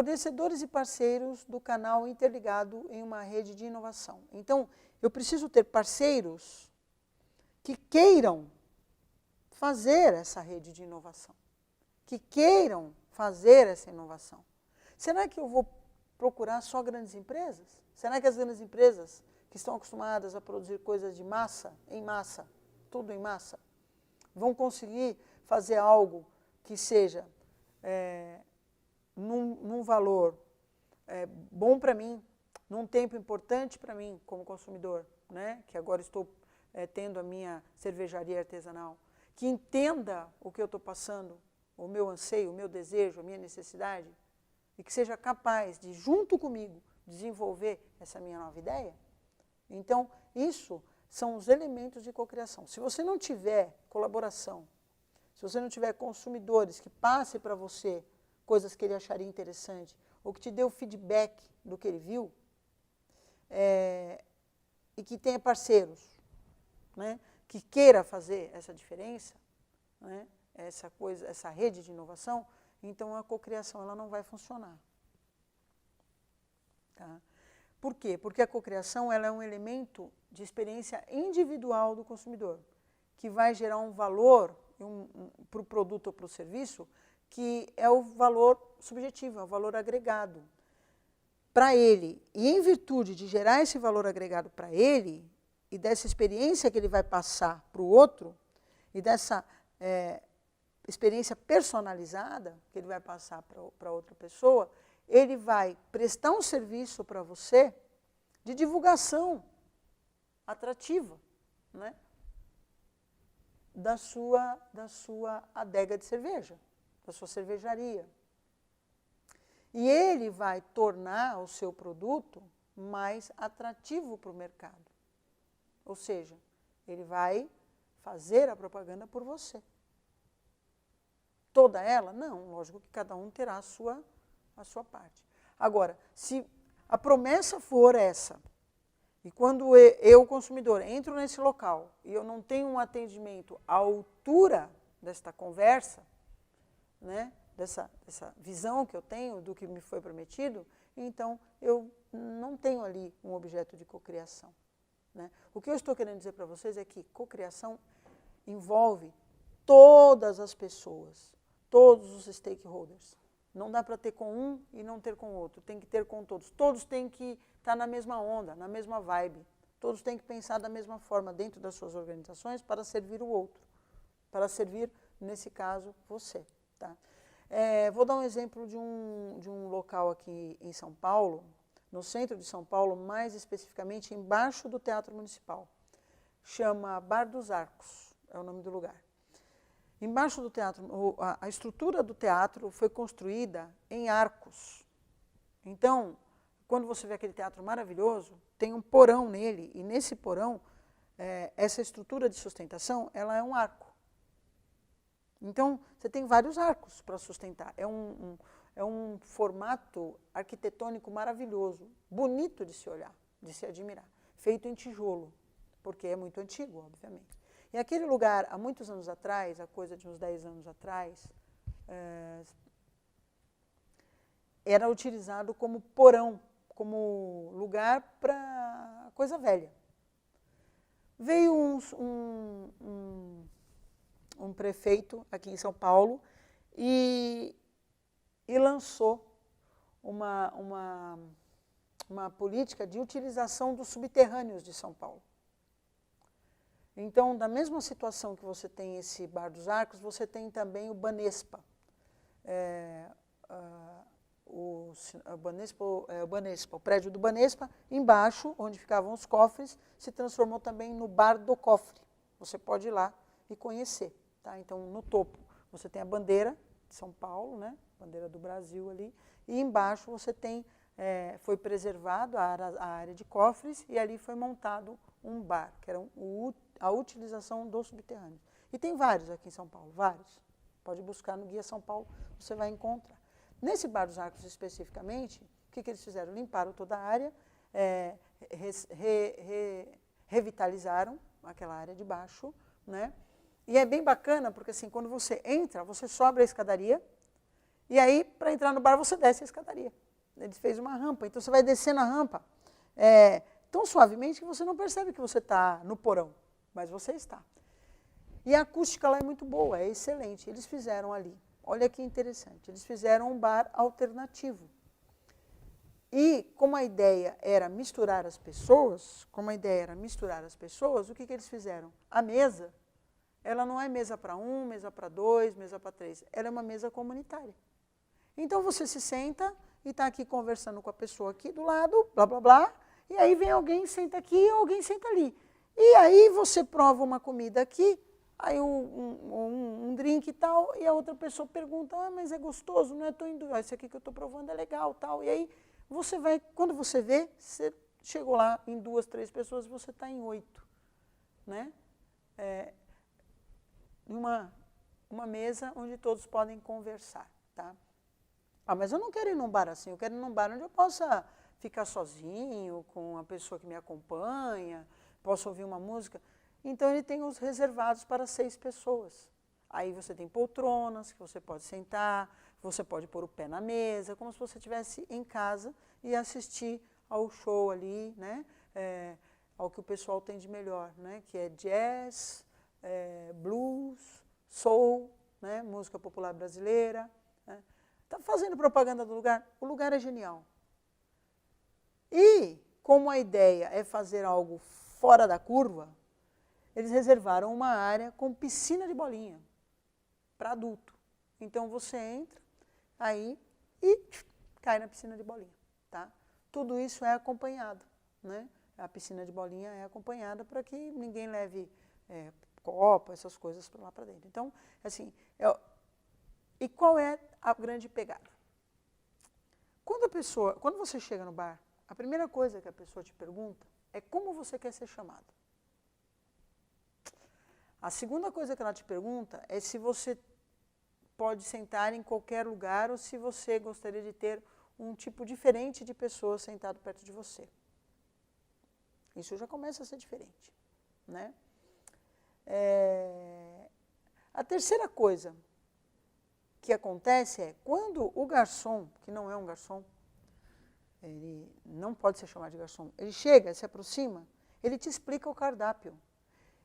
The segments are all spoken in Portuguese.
fornecedores e parceiros do canal interligado em uma rede de inovação. Então, eu preciso ter parceiros que queiram fazer essa rede de inovação, que queiram fazer essa inovação. Será que eu vou procurar só grandes empresas? Será que as grandes empresas que estão acostumadas a produzir coisas de massa, em massa, tudo em massa, vão conseguir fazer algo que seja num valor bom para mim, num tempo importante para mim como consumidor, né? Que agora estou tendo a minha cervejaria artesanal, que entenda o que eu estou passando, o meu anseio, o meu desejo, a minha necessidade, e que seja capaz de, junto comigo, desenvolver essa minha nova ideia. Então, isso são os elementos de cocriação. Se você não tiver colaboração, se você não tiver consumidores que passem para você coisas que ele acharia interessante, ou que te dê o feedback do que ele viu, e que tenha parceiros, né, que queira fazer essa diferença, né, essa rede de inovação, então a cocriação ela não vai funcionar. Tá? Por quê? Porque a cocriação ela é um elemento de experiência individual do consumidor, que vai gerar um valor para o produto ou para o serviço, que é o valor subjetivo, é o valor agregado para ele. E em virtude de gerar esse valor agregado para ele, e dessa experiência que ele vai passar para o outro, e dessa experiência personalizada que ele vai passar para outra pessoa, ele vai prestar um serviço para você de divulgação atrativa, né, da sua adega de cerveja, da sua cervejaria. E ele vai tornar o seu produto mais atrativo para o mercado. Ou seja, ele vai fazer a propaganda por você. Toda ela? Não, lógico que cada um terá a sua parte. Agora, se a promessa for essa, e quando eu, consumidor, entro nesse local e eu não tenho um atendimento à altura desta conversa, né, dessa visão que eu tenho do que me foi prometido, então eu não tenho ali um objeto de cocriação. Né? O que eu estou querendo dizer para vocês é que cocriação envolve todas as pessoas, todos os stakeholders. Não dá para ter com um e não ter com o outro, tem que ter com todos. Todos têm que estar na mesma onda, na mesma vibe. Todos têm que pensar da mesma forma dentro das suas organizações para servir o outro, para servir, nesse caso, você. Tá? Vou dar um exemplo de um local aqui em São Paulo, no centro de São Paulo, mais especificamente embaixo do Teatro Municipal. Chama Bar dos Arcos, é o nome do lugar. Embaixo do teatro, a estrutura do teatro foi construída em arcos. Então, quando você vê aquele teatro maravilhoso, tem um porão nele, e nesse porão, essa estrutura de sustentação, ela é um arco. Então, você tem vários arcos para sustentar. É um formato arquitetônico maravilhoso, bonito de se olhar, de se admirar, feito em tijolo, porque é muito antigo, obviamente. E aquele lugar, há muitos anos atrás, há coisa de uns 10 anos atrás, era utilizado como porão, como lugar para coisa velha. Veio um prefeito aqui em São Paulo e lançou uma política de utilização dos subterrâneos de São Paulo. Então, da mesma situação que você tem esse Bar dos Arcos, você tem também o Banespa. O prédio do Banespa, embaixo, onde ficavam os cofres, se transformou também no Bar do Cofre. Você pode ir lá e conhecer. Tá? Então, no topo, você tem a bandeira de São Paulo, né? Bandeira do Brasil ali, e embaixo você tem, foi preservado a área de cofres, e ali foi montado um bar, que era a utilização dos subterrâneos. E tem vários aqui em São Paulo, vários. Pode buscar no Guia São Paulo, você vai encontrar. Nesse Bar dos Arcos especificamente, o que eles fizeram? Limparam toda a área, revitalizaram aquela área de baixo, né? E é bem bacana, porque assim, quando você entra, você sobe a escadaria, E aí, para entrar no bar, você desce a escadaria. Ele fez uma rampa, então você vai descendo a rampa tão suavemente que você não percebe que você está no porão, mas você está. E a acústica lá é muito boa, é excelente. Eles fizeram ali, olha que interessante, eles fizeram um bar alternativo. E como a ideia era misturar as pessoas, o que eles fizeram? A mesa, ela não é mesa para 1, mesa para 2, mesa para 3, ela é uma mesa comunitária. Então você se senta e está aqui conversando com a pessoa aqui do lado, blá, blá, blá, e aí vem alguém, senta aqui, alguém senta ali. E aí você prova uma comida aqui, aí um drink e tal, e a outra pessoa pergunta, mas é gostoso, não é? Estou indo, esse aqui que eu estou provando é legal, tal. E aí você vai, quando você vê, você chegou lá em 2, 3 pessoas, você está em 8, né? Uma mesa onde todos podem conversar, tá? Mas eu não quero ir num bar assim, eu quero ir num bar onde eu possa ficar sozinho, com a pessoa que me acompanha, posso ouvir uma música. Então, ele tem os reservados para 6 pessoas. Aí você tem poltronas que você pode sentar, você pode pôr o pé na mesa, como se você estivesse em casa e assistir ao show ali, né? Ao que o pessoal tem de melhor, né? Que é jazz, blues, soul, né? Música popular brasileira. Está fazendo propaganda do lugar? O lugar é genial. E, como a ideia é fazer algo fora da curva, eles reservaram uma área com piscina de bolinha para adulto. Então, você entra aí e cai na piscina de bolinha. Tá? Tudo isso é acompanhado, né? A piscina de bolinha é acompanhada para que ninguém leve copo, essas coisas para lá para dentro. Então, assim, e qual é a grande pegada? Quando você chega no bar, a primeira coisa que a pessoa te pergunta é como você quer ser chamado. A segunda coisa que ela te pergunta é se você pode sentar em qualquer lugar ou se você gostaria de ter um tipo diferente de pessoa sentado perto de você. Isso já começa a ser diferente, né? A terceira coisa que acontece é quando o garçom, que não é um garçom, ele não pode ser chamado de garçom, ele chega, se aproxima, ele te explica o cardápio.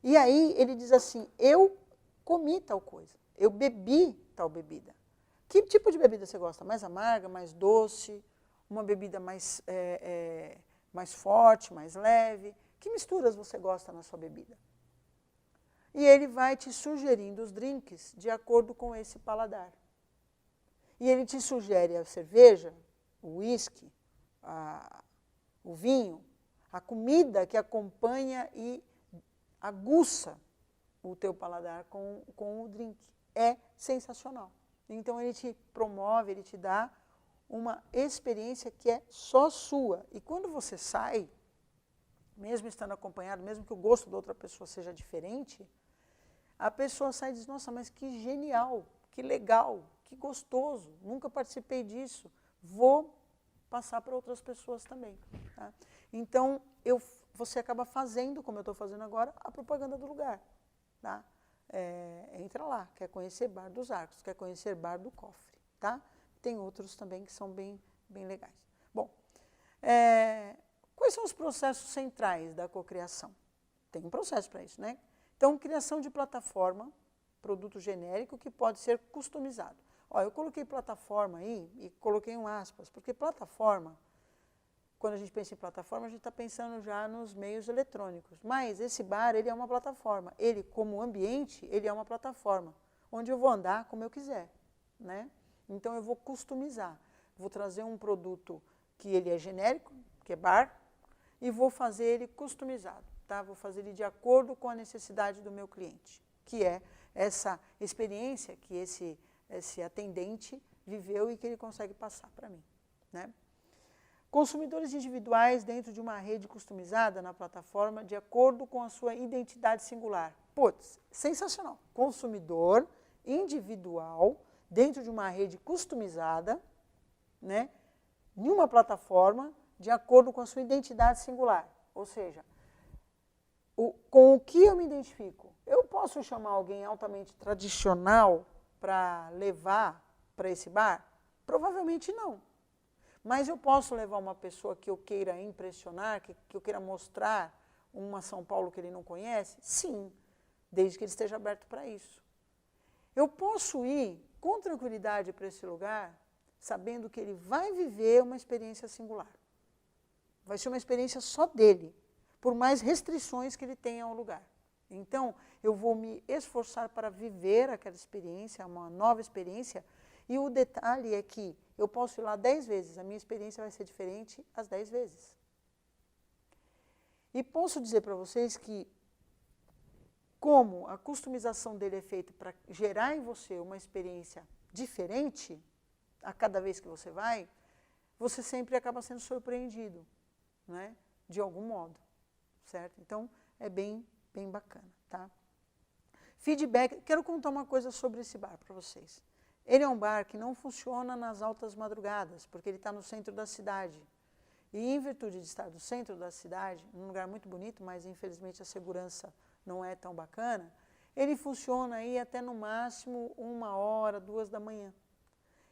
E aí ele diz assim, eu comi tal coisa, eu bebi tal bebida. Que tipo de bebida você gosta? Mais amarga, mais doce, uma bebida mais forte, mais leve? Que misturas você gosta na sua bebida? E ele vai te sugerindo os drinks de acordo com esse paladar. E ele te sugere a cerveja, o uísque, o vinho, a comida que acompanha e aguça o teu paladar com o drink. É sensacional. Então, ele te promove, ele te dá uma experiência que é só sua. E quando você sai, mesmo estando acompanhado, mesmo que o gosto da outra pessoa seja diferente, a pessoa sai e diz, nossa, mas que genial, que legal, que gostoso, nunca participei disso, vou passar para outras pessoas também. Tá? Então, você acaba fazendo, como eu estou fazendo agora, a propaganda do lugar. Tá? Entra lá, quer conhecer Bar dos Arcos, quer conhecer Bar do Cofre. Tá? Tem outros também que são bem legais. Bom, quais são os processos centrais da cocriação? Tem um processo para isso, né? Então, criação de plataforma, produto genérico que pode ser customizado. Eu coloquei plataforma aí e coloquei um aspas, porque plataforma, quando a gente pensa em plataforma, a gente está pensando já nos meios eletrônicos. Mas esse bar, ele é uma plataforma. Ele, como ambiente, ele é uma plataforma, onde eu vou andar como eu quiser, né? Então, eu vou customizar. Vou trazer um produto que ele é genérico, que é bar, e vou fazer ele customizado. Tá? Vou fazer ele de acordo com a necessidade do meu cliente, que é essa experiência que esse atendente viveu e que ele consegue passar para mim. Né? Consumidores individuais dentro de uma rede customizada na plataforma de acordo com a sua identidade singular. Putz, sensacional. Consumidor individual dentro de uma rede customizada, né, em uma plataforma de acordo com a sua identidade singular. Ou seja, com o que eu me identifico? Eu posso chamar alguém altamente tradicional para levar para esse bar? Provavelmente não. Mas eu posso levar uma pessoa que eu queira impressionar, que eu queira mostrar uma São Paulo que ele não conhece? Sim, desde que ele esteja aberto para isso. Eu posso ir com tranquilidade para esse lugar, sabendo que ele vai viver uma experiência singular. Vai ser uma experiência só dele, por mais restrições que ele tenha ao lugar. Então, eu vou me esforçar para viver aquela experiência, uma nova experiência, e o detalhe é que eu posso ir lá 10 vezes, a minha experiência vai ser diferente as 10 vezes. E posso dizer para vocês que, como a customização dele é feita para gerar em você uma experiência diferente, a cada vez que você sempre acaba sendo surpreendido, né, de algum modo, certo? Então, é bem bacana, tá? Feedback, quero contar uma coisa sobre esse bar para vocês. Ele é um bar que não funciona nas altas madrugadas, porque ele está no centro da cidade. E em virtude de estar no centro da cidade, num lugar muito bonito, mas infelizmente a segurança não é tão bacana, ele funciona aí até no máximo 1h, 2 da manhã.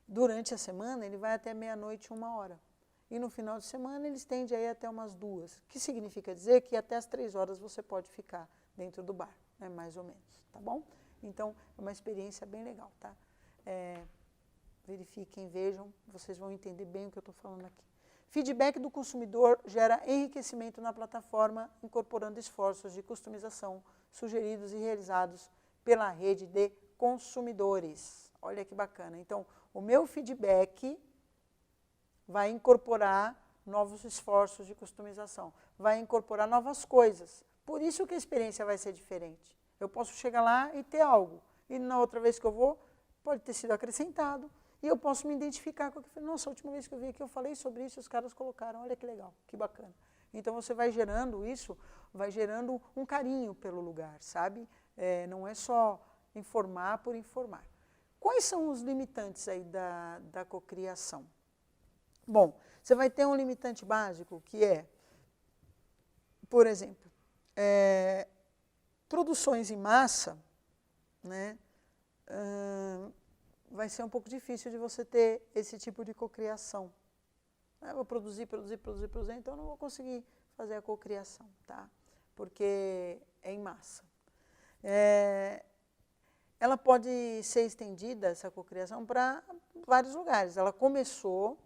Durante a semana ele vai até meia-noite, 1h. E no final de semana ele estende aí até umas 2, que significa dizer que até as 3 horas você pode ficar dentro do bar, né, mais ou menos, tá bom? Então, é uma experiência bem legal, tá? Verifiquem, vejam, vocês vão entender bem o que eu estou falando aqui. Feedback do consumidor gera enriquecimento na plataforma, incorporando esforços de customização sugeridos e realizados pela rede de consumidores. Olha que bacana. Então, o meu feedback vai incorporar novos esforços de customização, vai incorporar novas coisas. Por isso que a experiência vai ser diferente. Eu posso chegar lá e ter algo, e na outra vez que eu vou, pode ter sido acrescentado, e eu posso me identificar com aquilo. Nossa, a última vez que eu vim aqui eu falei sobre isso, os caras colocaram, olha que legal, que bacana. Então você vai gerando isso, vai gerando um carinho pelo lugar, sabe? Não é só informar por informar. Quais são os limitantes aí da cocriação? Bom, você vai ter um limitante básico que é, por exemplo, produções em massa, né? Vai ser um pouco difícil de você ter esse tipo de cocriação. Eu vou produzir, então eu não vou conseguir fazer a cocriação, tá? Porque é em massa. Ela pode ser estendida, essa cocriação, para vários lugares. Ela começou,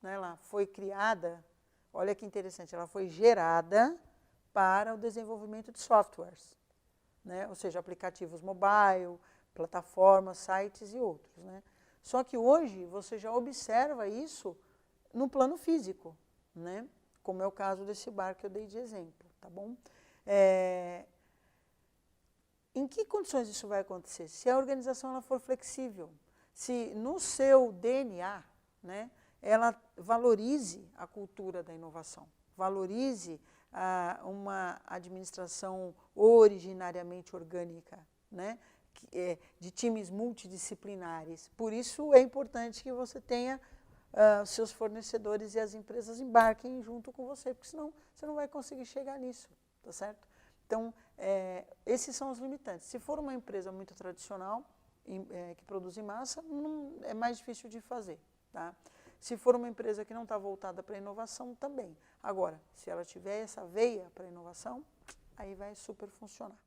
né, ela foi criada, olha que interessante, ela foi gerada para o desenvolvimento de softwares, né? Ou seja, aplicativos mobile, plataformas, sites e outros, né? Só que hoje você já observa isso no plano físico, né? Como é o caso desse bar que eu dei de exemplo, tá bom? Em que condições isso vai acontecer? Se a organização ela for flexível, se no seu DNA, né, ela valorize a cultura da inovação, valorize uma administração originariamente orgânica, né, de times multidisciplinares. Por isso é importante que você tenha os seus fornecedores e as empresas embarquem junto com você, porque senão você não vai conseguir chegar nisso, tá certo? Então, esses são os limitantes. Se for uma empresa muito tradicional, que produz em massa, é mais difícil de fazer, tá? Se for uma empresa que não está voltada para a inovação, também. Agora, se ela tiver essa veia para a inovação, aí vai super funcionar.